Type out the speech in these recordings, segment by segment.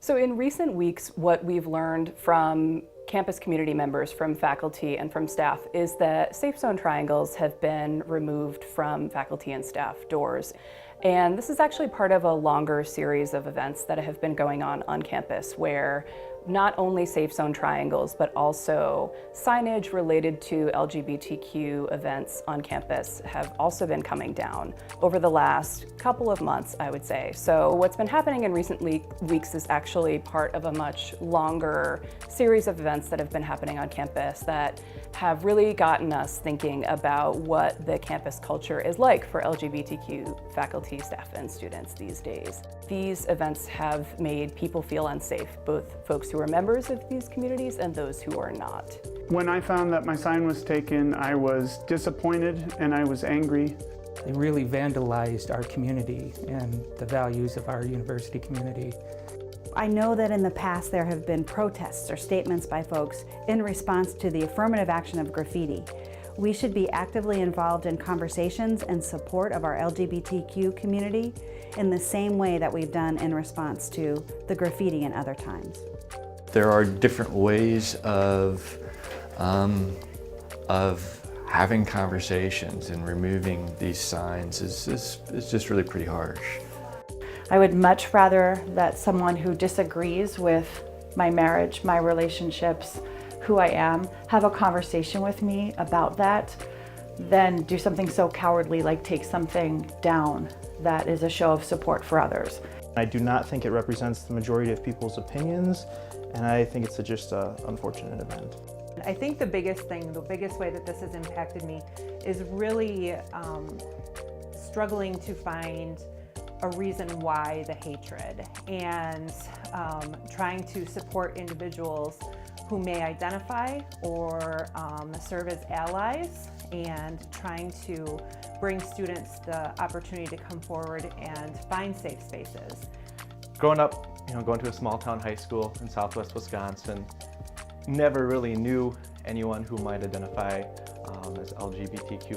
So in recent weeks, what we've learned from campus community members, from faculty and from staff, is that safe zone triangles have been removed from faculty and staff doors. And this is actually part of a longer series of events that have been going on campus, where not only safe zone triangles, but also signage related to LGBTQ events on campus have also been coming down over the last couple of months, I would say. So what's been happening in recent weeks is actually part of a much longer series of events that have been happening on campus that have really gotten us thinking about what the campus culture is like for LGBTQ faculty, staff, and students these days. These events have made people feel unsafe, both folks who are members of these communities and those who are not. When I found that my sign was taken, I was disappointed and I was angry. They really vandalized our community and the values of our university community. I know that in the past there have been protests or statements by folks in response to the affirmative action of graffiti. We should be actively involved in conversations and support of our LGBTQ community in the same way that we've done in response to the graffiti in other times. There are different ways of having conversations, and removing these signs is just really pretty harsh. I would much rather that someone who disagrees with my marriage, my relationships, who I am, have a conversation with me about that than do something so cowardly like take something down that is a show of support for others. I do not think it represents the majority of people's opinions, and I think it's just an unfortunate event. I think the biggest way that this has impacted me is really struggling to find a reason why the hatred, and trying to support individuals who may identify or serve as allies, and trying to bring students the opportunity to come forward and find safe spaces. Growing up, going to a small town high school in southwest Wisconsin, never really knew anyone who might identify as LGBTQ+.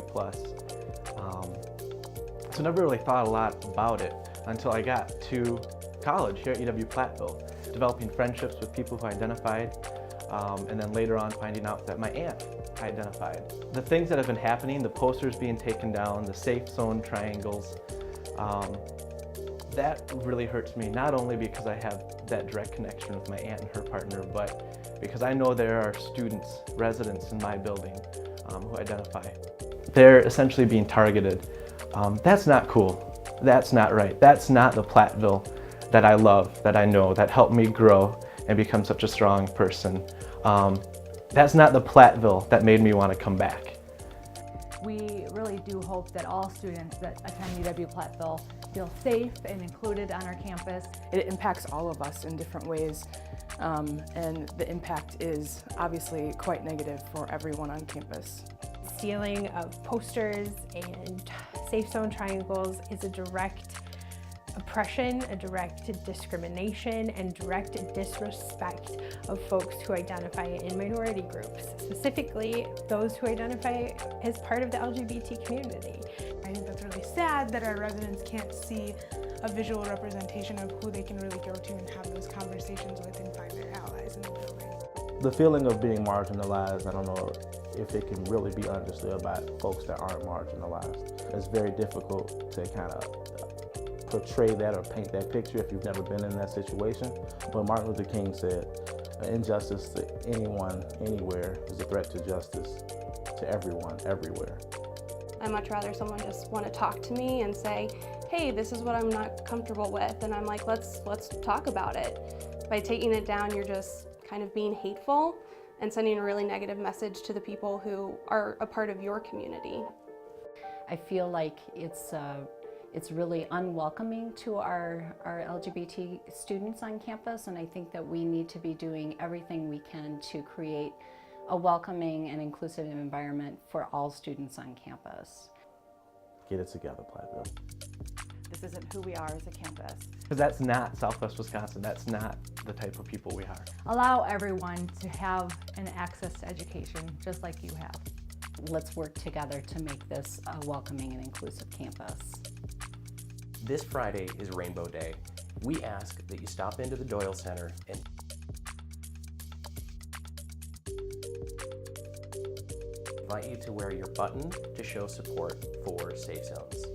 So never really thought a lot about it until I got to college here at UW-Platteville, developing friendships with people who identified, and then later on finding out that my aunt identified. The things that have been happening, the posters being taken down, the safe zone triangles, that really hurts me, not only because I have that direct connection with my aunt and her partner, but because I know there are students, residents in my building who identify. They're essentially being targeted. That's not cool. That's not right. That's not the Platteville that I love, that I know, that helped me grow and become such a strong person. That's not the Platteville that made me want to come back. We really do hope that all students that attend UW-Platteville feel safe and included on our campus. It impacts all of us in different ways, and the impact is obviously quite negative for everyone on campus. Stealing of posters and safe zone triangles is a direct oppression, a direct discrimination, and direct disrespect of folks who identify in minority groups, specifically those who identify as part of the LGBT community. I think that's really sad that our residents can't see a visual representation of who they can really go to and have those conversations with and find their allies in the building. The feeling of being marginalized, I don't know if it can really be understood by folks that aren't marginalized. It's very difficult to kind of portray that or paint that picture if you've never been in that situation. But Martin Luther King said, injustice to anyone, anywhere is a threat to justice to everyone, everywhere. I'd much rather someone just want to talk to me and say, hey, this is what I'm not comfortable with, and I'm like, let's talk about it. By taking it down, you're just kind of being hateful and sending a really negative message to the people who are a part of your community. I feel like it's really unwelcoming to our LGBT students on campus, and I think that we need to be doing everything we can to create a welcoming and inclusive environment for all students on campus. Get it together, Platteville. This isn't who we are as a campus. Because that's not Southwest Wisconsin. That's not the type of people we are. Allow everyone to have an access to education just like you have. Let's work together to make this a welcoming and inclusive campus. This Friday is Rainbow Day, we ask that you stop into the Doyle Center and invite you to wear your button to show support for Safe Zones.